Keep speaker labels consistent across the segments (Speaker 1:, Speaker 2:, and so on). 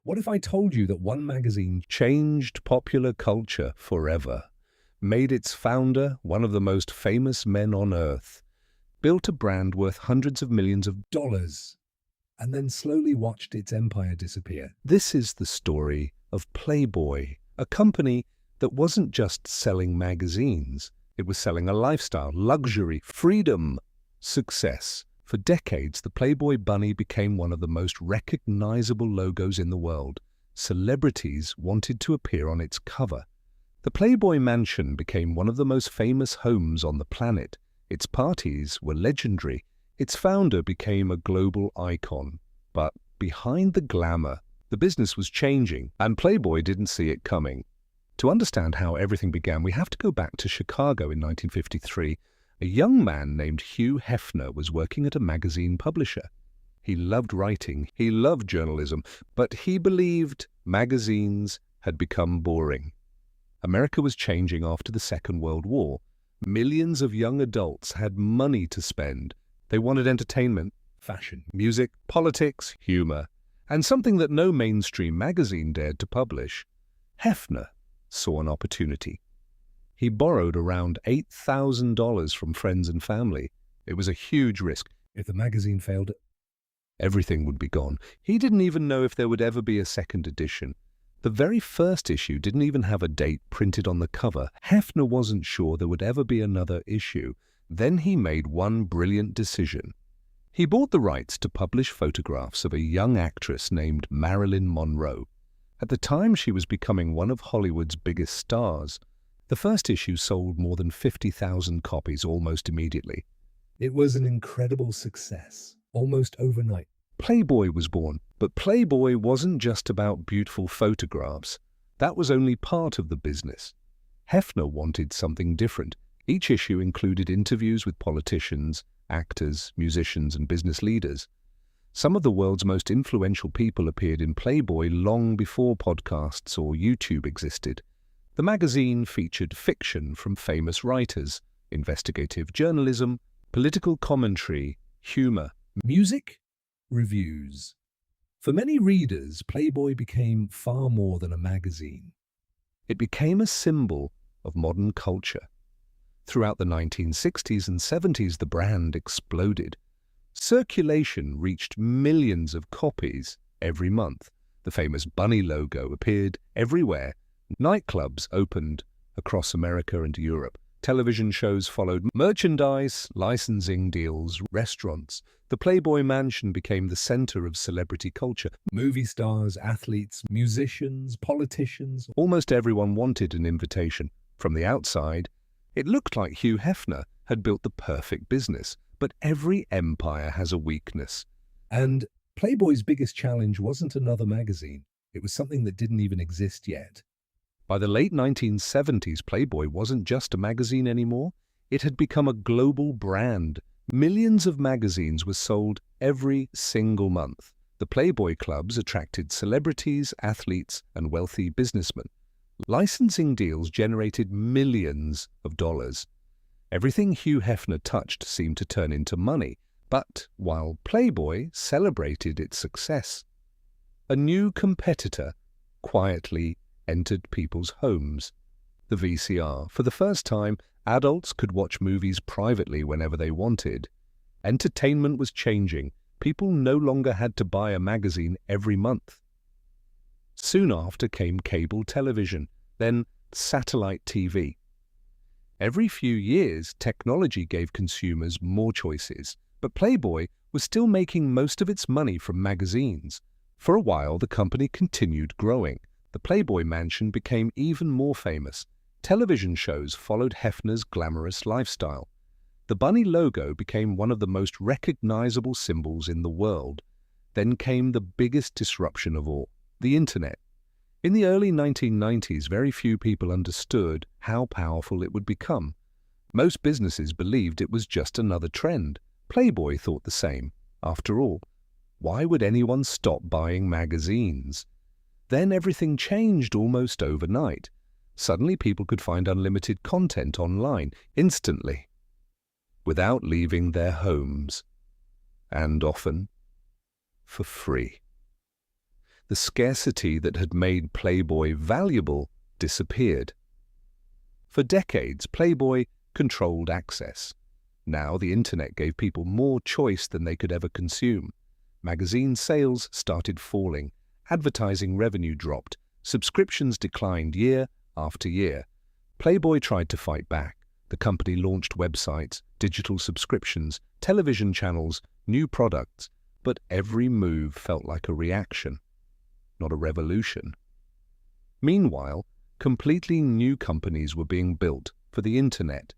Speaker 1: What if I told you that one magazine changed popular culture forever, made its founder one of the most famous men on earth, built a brand worth hundreds of millions of dollars, and then slowly watched its empire disappear? This is the story of Playboy, a company that wasn't just selling magazines. It was selling a lifestyle, luxury, freedom, success. For decades, the Playboy bunny became one of the most recognizable logos in the world. Celebrities wanted to appear on its cover. The Playboy Mansion became one of the most famous homes on the planet. Its parties were legendary. Its founder became a global icon. But behind the glamour, the business was changing, and Playboy didn't see it coming. To understand how everything began, we have to go back to Chicago in 1953. A young man named Hugh Hefner was working at a magazine publisher. He loved writing, he loved journalism, but he believed magazines had become boring. America was changing after the Second World War. Millions of young adults had money to spend. They wanted entertainment, fashion, music, politics, humor, and something that no mainstream magazine dared to publish. Hefner saw an opportunity. He borrowed around $8,000 from friends and family. It was a huge risk. If the magazine failed, everything would be gone. He didn't even know if there would ever be a second edition. The very first issue didn't even have a date printed on the cover. Hefner wasn't sure there would ever be another issue. Then he made one brilliant decision. He bought the rights to publish photographs of a young actress named Marilyn Monroe. At the time, she was becoming one of Hollywood's biggest stars. The first issue sold more than 50,000 copies almost immediately. It was an incredible success, almost overnight. Playboy was born, but Playboy wasn't just about beautiful photographs. That was only part of the business. Hefner wanted something different. Each issue included interviews with politicians, actors, musicians, and business leaders. Some of the world's most influential people appeared in Playboy long before podcasts or YouTube existed. The magazine featured fiction from famous writers, investigative journalism, political commentary, humor, music, reviews. For many readers, Playboy became far more than a magazine. It became a symbol of modern culture. Throughout the 1960s and 70s, the brand exploded. Circulation reached millions of copies every month. The famous bunny logo appeared everywhere. Nightclubs opened across America and Europe. Television shows followed. Merchandise, licensing deals, restaurants. The Playboy Mansion became the center of celebrity culture. Movie stars, athletes, musicians, politicians. Almost everyone wanted an invitation. From the outside, it looked like Hugh Hefner had built the perfect business. But every empire has a weakness. And Playboy's biggest challenge wasn't another magazine. It was something that didn't even exist yet. By the late 1970s, Playboy wasn't just a magazine anymore. It had become a global brand. Millions of magazines were sold every single month. The Playboy clubs attracted celebrities, athletes, and wealthy businessmen. Licensing deals generated millions of dollars. Everything Hugh Hefner touched seemed to turn into money. But while Playboy celebrated its success, a new competitor quietly entered people's homes. The VCR. For the first time, adults could watch movies privately whenever they wanted. Entertainment was changing. People no longer had to buy a magazine every month. Soon after came cable television, then satellite TV. Every few years, technology gave consumers more choices, but Playboy was still making most of its money from magazines. For a while, the company continued growing. The Playboy Mansion became even more famous. Television shows followed Hefner's glamorous lifestyle. The bunny logo became one of the most recognizable symbols in the world. Then came the biggest disruption of all, the internet. In the early 1990s, very few people understood how powerful it would become. Most businesses believed it was just another trend. Playboy thought the same. After all, why would anyone stop buying magazines? Then everything changed almost overnight. Suddenly people could find unlimited content online instantly, without leaving their homes, and often for free. The scarcity that had made Playboy valuable disappeared. For decades, Playboy controlled access. Now the internet gave people more choice than they could ever consume. Magazine sales started falling, advertising revenue dropped, subscriptions declined year after year. Playboy tried to fight back. The company launched websites, digital subscriptions, television channels, new products, but every move felt like a reaction, not a revolution. Meanwhile, completely new companies were being built for the internet.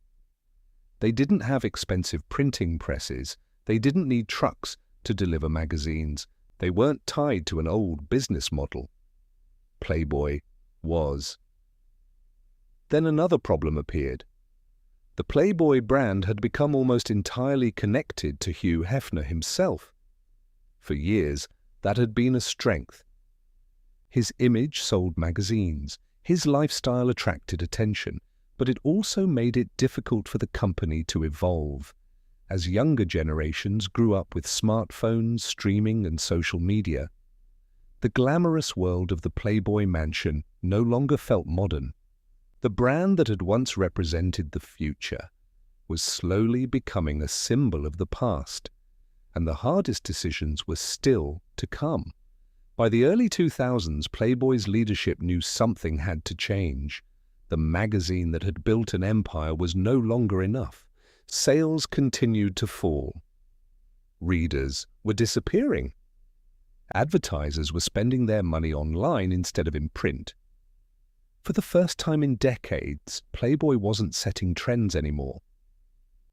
Speaker 1: They didn't have expensive printing presses. They didn't need trucks to deliver magazines. They weren't tied to an old business model. Playboy was. Then another problem appeared. The Playboy brand had become almost entirely connected to Hugh Hefner himself. For years, that had been a strength. His image sold magazines. His lifestyle attracted attention, but it also made it difficult for the company to evolve. As younger generations grew up with smartphones, streaming, and social media, the glamorous world of the Playboy Mansion no longer felt modern. The brand that had once represented the future was slowly becoming a symbol of the past, and the hardest decisions were still to come. By the early 2000s, Playboy's leadership knew something had to change. The magazine that had built an empire was no longer enough. Sales continued to fall. Readers were disappearing. Advertisers were spending their money online instead of in print. For the first time in decades, Playboy wasn't setting trends anymore.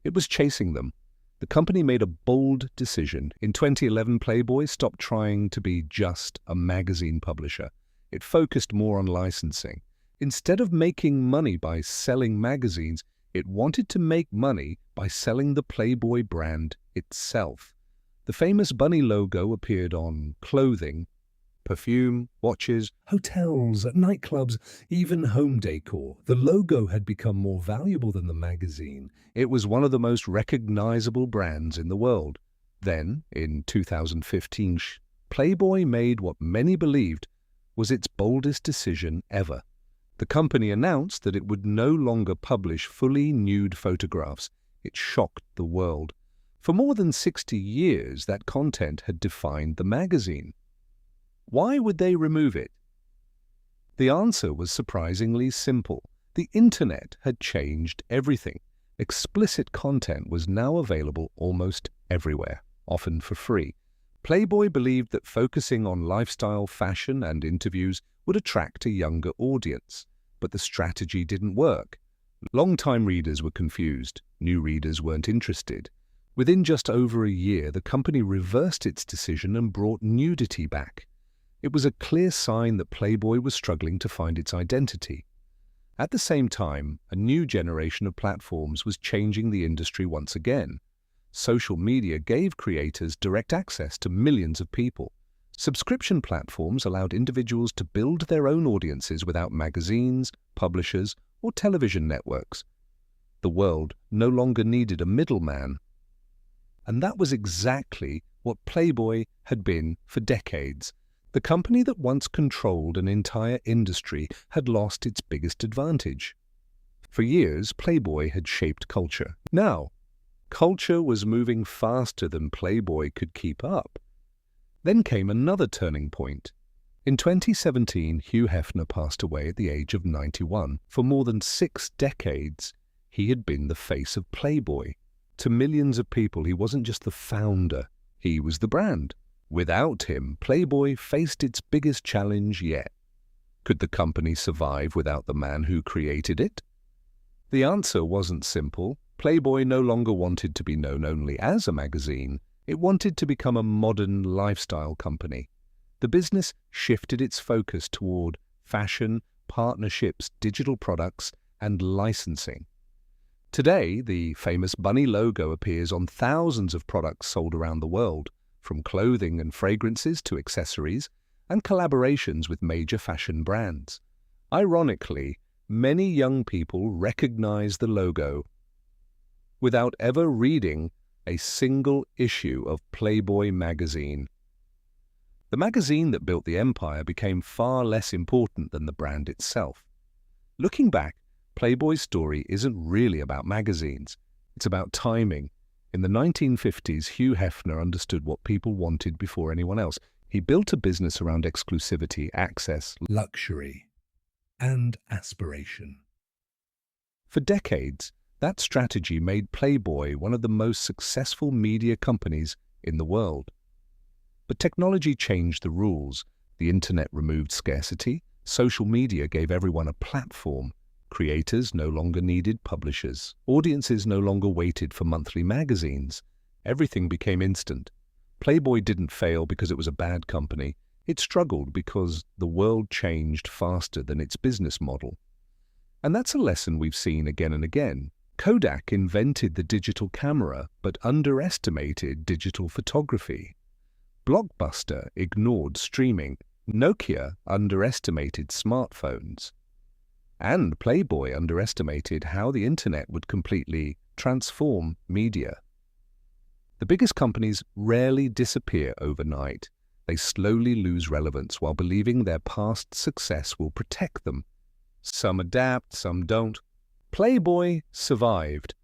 Speaker 1: It was chasing them. The company made a bold decision. In 2011, Playboy stopped trying to be just a magazine publisher. It focused more on licensing. Instead of making money by selling magazines, it wanted to make money by selling the Playboy brand itself. The famous bunny logo appeared on clothing, perfume, watches, hotels, nightclubs, even home decor. The logo had become more valuable than the magazine. It was one of the most recognizable brands in the world. Then, in 2015, Playboy made what many believed was its boldest decision ever. The company announced that it would no longer publish fully nude photographs. It shocked the world. For more than 60 years, that content had defined the magazine. Why would they remove it? The answer was surprisingly simple. The internet had changed everything. Explicit content was now available almost everywhere, often for free. Playboy believed that focusing on lifestyle, fashion, and interviews would attract a younger audience. But the strategy didn't work. Long-time readers were confused. New readers weren't interested. Within just over a year, the company reversed its decision and brought nudity back. It was a clear sign that Playboy was struggling to find its identity. At the same time, a new generation of platforms was changing the industry once again. Social media gave creators direct access to millions of people. Subscription platforms allowed individuals to build their own audiences without magazines, publishers, or television networks. The world no longer needed a middleman. And that was exactly what Playboy had been for decades. The company that once controlled an entire industry had lost its biggest advantage. For years, Playboy had shaped culture. Now, culture was moving faster than Playboy could keep up. Then came another turning point. In 2017, Hugh Hefner passed away at the age of 91. For more than 6 decades, he had been the face of Playboy. To millions of people, he wasn't just the founder, he was the brand. Without him, Playboy faced its biggest challenge yet. Could the company survive without the man who created it? The answer wasn't simple. Playboy no longer wanted to be known only as a magazine. It wanted to become a modern lifestyle company. The business shifted its focus toward fashion, partnerships, digital products, and licensing. Today, the famous bunny logo appears on thousands of products sold around the world, from clothing and fragrances to accessories, and collaborations with major fashion brands. Ironically, many young people recognize the logo without ever reading a single issue of Playboy magazine. The magazine that built the empire became far less important than the brand itself. Looking back, Playboy's story isn't really about magazines. It's about timing. In the 1950s, Hugh Hefner understood what people wanted before anyone else. He built a business around exclusivity, access, luxury, and aspiration. For decades, that strategy made Playboy one of the most successful media companies in the world. But technology changed the rules. The internet removed scarcity. Social media gave everyone a platform. Creators no longer needed publishers. Audiences no longer waited for monthly magazines. Everything became instant. Playboy didn't fail because it was a bad company. It struggled because the world changed faster than its business model. And that's a lesson we've seen again and again. Kodak invented the digital camera but underestimated digital photography. Blockbuster ignored streaming. Nokia underestimated smartphones. And Playboy underestimated how the internet would completely transform media. The biggest companies rarely disappear overnight. They slowly lose relevance while believing their past success will protect them. Some adapt, some don't. Playboy survived.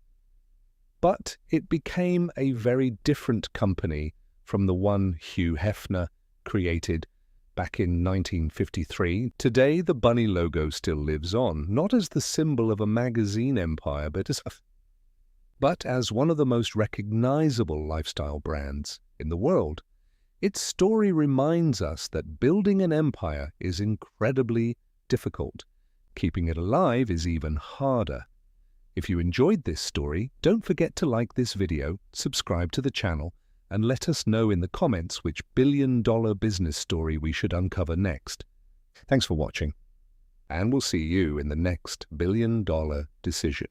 Speaker 1: But it became a very different company from the one Hugh Hefner created back in 1953. Today, the bunny logo still lives on, not as the symbol of a magazine empire, but as one of the most recognizable lifestyle brands in the world. Its story reminds us that building an empire is incredibly difficult. Keeping it alive is even harder. If you enjoyed this story, don't forget to like this video, subscribe to the channel, and let us know in the comments which billion-dollar business story we should uncover next. Thanks for watching, and we'll see you in the next billion-dollar decision.